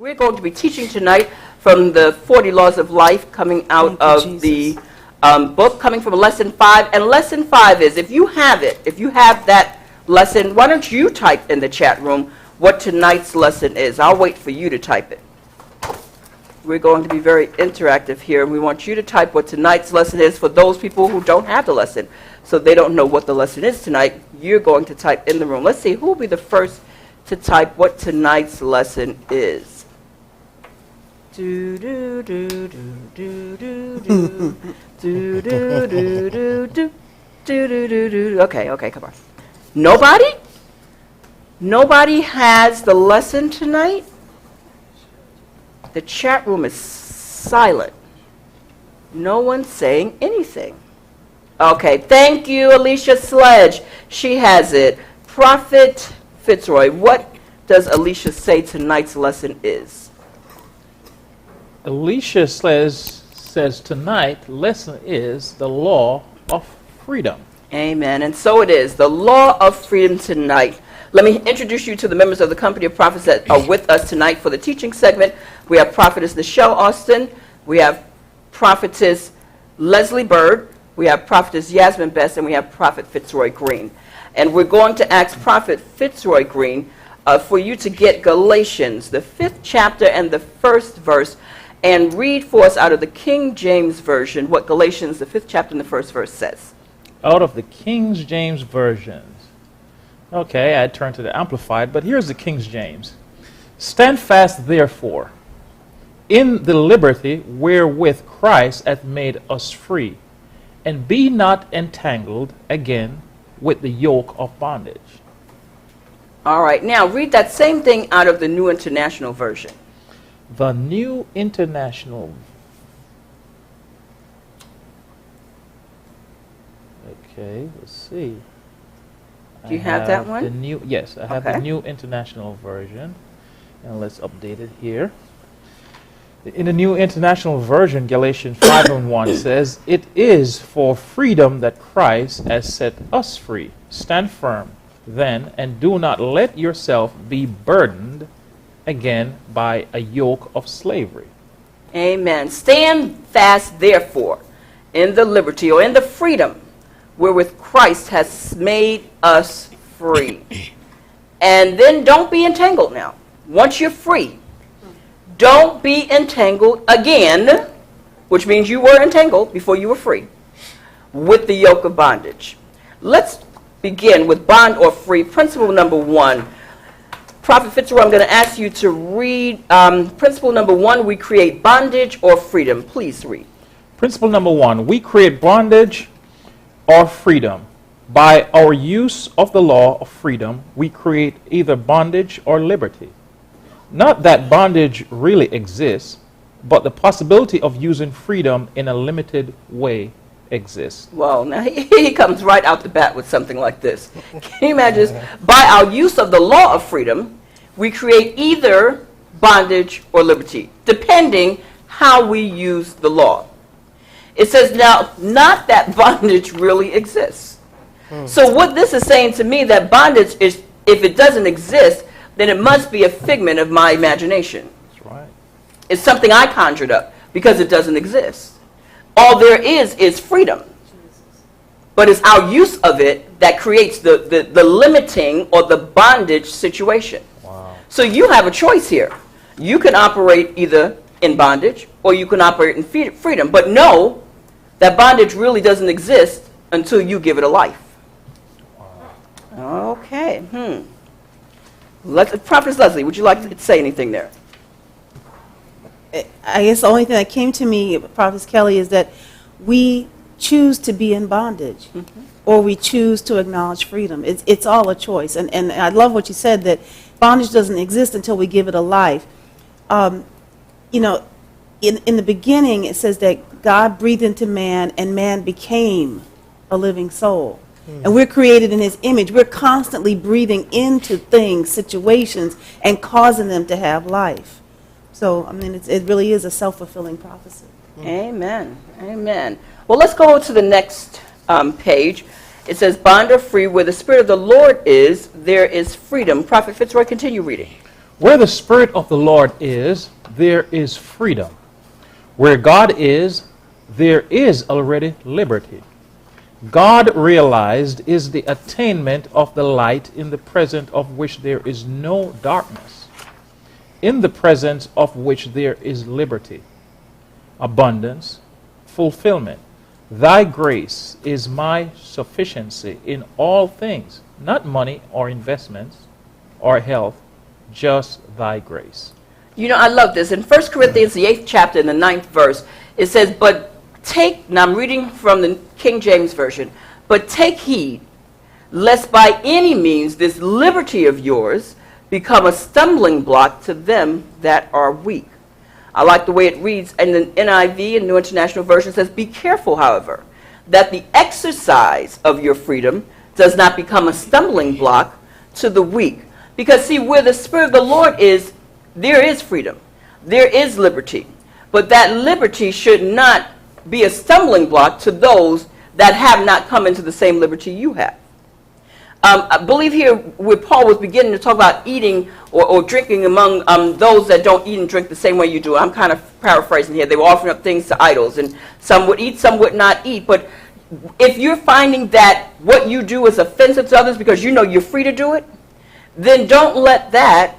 We're going to be teaching tonight from the 40 Laws of Life, coming out of the book, coming from lesson 5. And lesson 5 is, if you have that lesson, why don't you type in the chat room what tonight's lesson is. I'll wait for you to type it. We're going to be very interactive here, and we want you to type what tonight's lesson is for those people who don't have the lesson. So they don't know what the lesson is tonight. You're going to type in the room. Let's see, who will be the first to type what tonight's lesson is? Do do do do do do do do do do do do do do do. Okay, come on. Nobody? Nobody has the lesson tonight? The chat room is silent. No one's saying anything. Okay, thank you, Alicia Sledge. She has it. Prophet Fitzroy, what does Alicia say tonight's lesson is? Alicia says tonight lesson is the law of freedom. Amen. And so it is, the law of freedom tonight. Let me introduce you to the members of the company of prophets that are with us tonight for the teaching segment. We have Prophetess Nichelle Austin. We have Prophetess Leslie Bird. We have Prophetess Yasmin Best, and we have Prophet Fitzroy Green. And we're going to ask Prophet Fitzroy Green for you to get Galatians, the 5th chapter and the 1st verse, and read for us out of the King James Version what Galatians, the 5th chapter and the 1st verse says. Out of the King James Version. Okay, I turned to the Amplified, but here's the King James. Stand fast, therefore, in the liberty wherewith Christ hath made us free, and be not entangled again with the yoke of bondage. All right, now read that same thing out of the New International Version. The New International. Okay, let's see. Do you have that one? Yes, I have the New International Version. And let's update it here. In the New International Version, Galatians 5:1 says, "It is for freedom that Christ has set us free. Stand firm, then, and do not let yourself be burdened again by a yoke of slavery." Amen. Stand fast, therefore, in the liberty or in the freedom wherewith Christ has made us free. And then don't be entangled now. Once you're free, don't be entangled again, which means you were entangled before you were free, with the yoke of bondage. Let's begin with bond or free. Principle number 1. Prophet Fitzroy, I'm going to ask you to read principle number 1, we create bondage or freedom. Please read. Principle number 1, we create bondage or freedom. By our use of the law of freedom, we create either bondage or liberty. Not that bondage really exists, but the possibility of using freedom in a limited way exists. Well, now he comes right out the bat with something like this. Can you imagine this? By our use of the law of freedom, we create either bondage or liberty, depending how we use the law. It says now, not that bondage really exists. So what this is saying to me, that bondage is, if it doesn't exist, then it must be a figment of my imagination. That's right. It's something I conjured up because it doesn't exist. All there is freedom. But it's our use of it that creates the limiting or the bondage situation. Wow. So you have a choice here. You can operate either in bondage or you can operate in freedom. But know that bondage really doesn't exist until you give it a life. Wow. Okay. Prophetess Leslie, would you like to say anything there? I guess the only thing that came to me, Prophetess Kelly, is that we choose to be in bondage, or we choose to acknowledge freedom. It's all a choice. And I love what you said, that bondage doesn't exist until we give it a life. You know, in the beginning, it says that God breathed into man, and man became a living soul. And we're created in his image. We're constantly breathing into things, situations, and causing them to have life. So, I mean, it really is a self-fulfilling prophecy. Amen. Amen. Well, let's go to the next page. It says, bond or free, where the Spirit of the Lord is, there is freedom. Prophet Fitzroy, continue reading. Where the Spirit of the Lord is, there is freedom. Where God is, there is already liberty. God realized is the attainment of the light in the presence of which there is no darkness, in the presence of which there is liberty, abundance, fulfillment. Thy grace is my sufficiency in all things, not money or investments or health, just thy grace. You know, I love this. In 1 Corinthians, the 8th chapter, in the 9th verse, it says, but take, now I'm reading from the King James Version, but take heed, lest by any means this liberty of yours become a stumbling block to them that are weak. I like the way it reads in the NIV, and New International Version, says, be careful, however, that the exercise of your freedom does not become a stumbling block to the weak. Because, see, where the Spirit of the Lord is, there is freedom. There is liberty. But that liberty should not be a stumbling block to those that have not come into the same liberty you have. I believe here where Paul was beginning to talk about eating or drinking among those that don't eat and drink the same way you do. I'm kind of paraphrasing here. They were offering up things to idols, and some would eat, some would not eat. But if you're finding that what you do is offensive to others because you know you're free to do it, then don't let that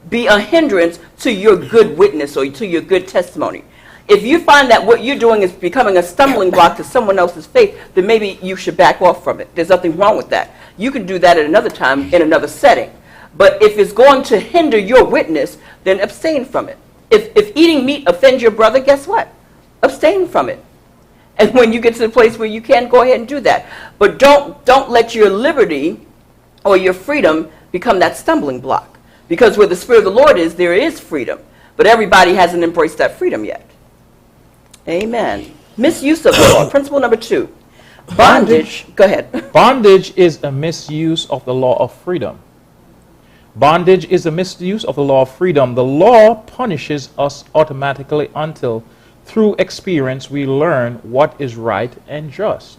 be a hindrance to your good witness or to your good testimony. If you find that what you're doing is becoming a stumbling block to someone else's faith, then maybe you should back off from it. There's nothing wrong with that. You can do that at another time in another setting. But if it's going to hinder your witness, then abstain from it. If eating meat offends your brother, guess what? Abstain from it. And when you get to the place where you can, go ahead and do that. But don't let your liberty or your freedom become that stumbling block. Because where the Spirit of the Lord is, there is freedom. But everybody hasn't embraced that freedom yet. Amen. Misuse of the law. Principle number 2. Bondage. Go ahead. Bondage is a misuse of the law of freedom. Bondage is a misuse of the law of freedom. The law punishes us automatically until, through experience, we learn what is right and just.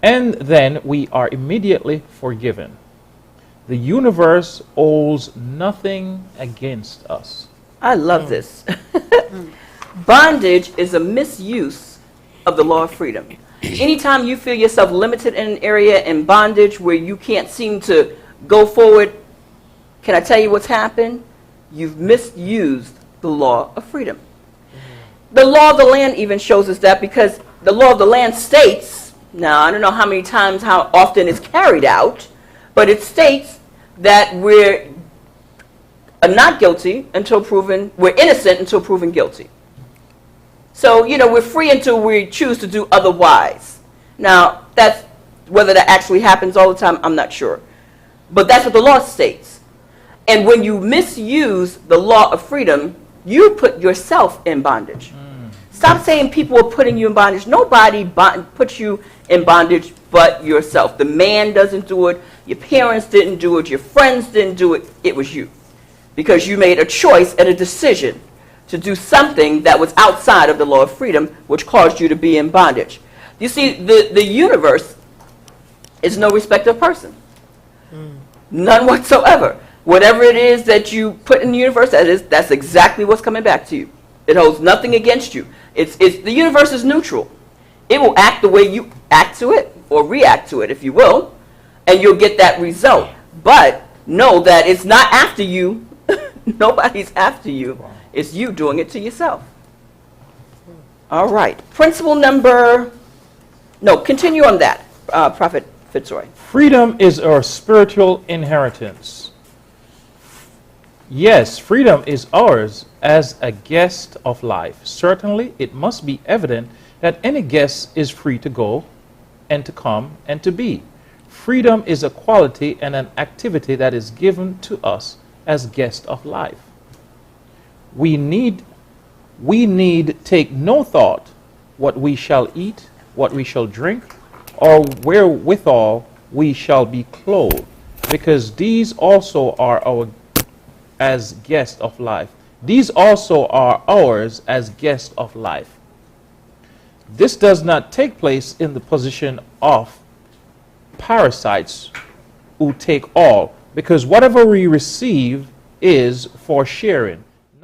And then we are immediately forgiven. The universe owes nothing against us. I love this. Bondage is a misuse of the law of freedom. Anytime you feel yourself limited in an area in bondage where you can't seem to go forward, can I tell you what's happened? You've misused the law of freedom. The law of the land even shows us that, because the law of the land states, now I don't know how many times, how often it's carried out, but it states that we're not guilty until proven, we're innocent until proven guilty. So, you know, we're free until we choose to do otherwise. Now, that's, whether that actually happens all the time, I'm not sure. But that's what the law states. And when you misuse the law of freedom, you put yourself in bondage. Stop saying people are putting you in bondage. Nobody puts you in bondage but yourself. The man doesn't do it. Your parents didn't do it. Your friends didn't do it. It was you. Because you made a choice and a decision to do something that was outside of the law of freedom, which caused you to be in bondage. You see, the universe is no respecter of person. None whatsoever. Whatever it is that you put in the universe, that's exactly what's coming back to you. It holds nothing against you. The universe is neutral. It will act the way you act to it, or react to it, if you will, and you'll get that result. But know that it's not after you. Nobody's after you. It's you doing it to yourself. All right. Principle number, no, continue on that, Prophet Fitzroy. Freedom is our spiritual inheritance. Yes, freedom is ours as a guest of life. Certainly, it must be evident that any guest is free to go and to come and to be. Freedom is a quality and an activity that is given to us as guest of life. We need take no thought what we shall eat, what we shall drink, or wherewithal we shall be clothed, because these also are our as guest of life. These also are ours as guest of life. This does not take place in the position of parasites who take all, because whatever we receive is for sharing.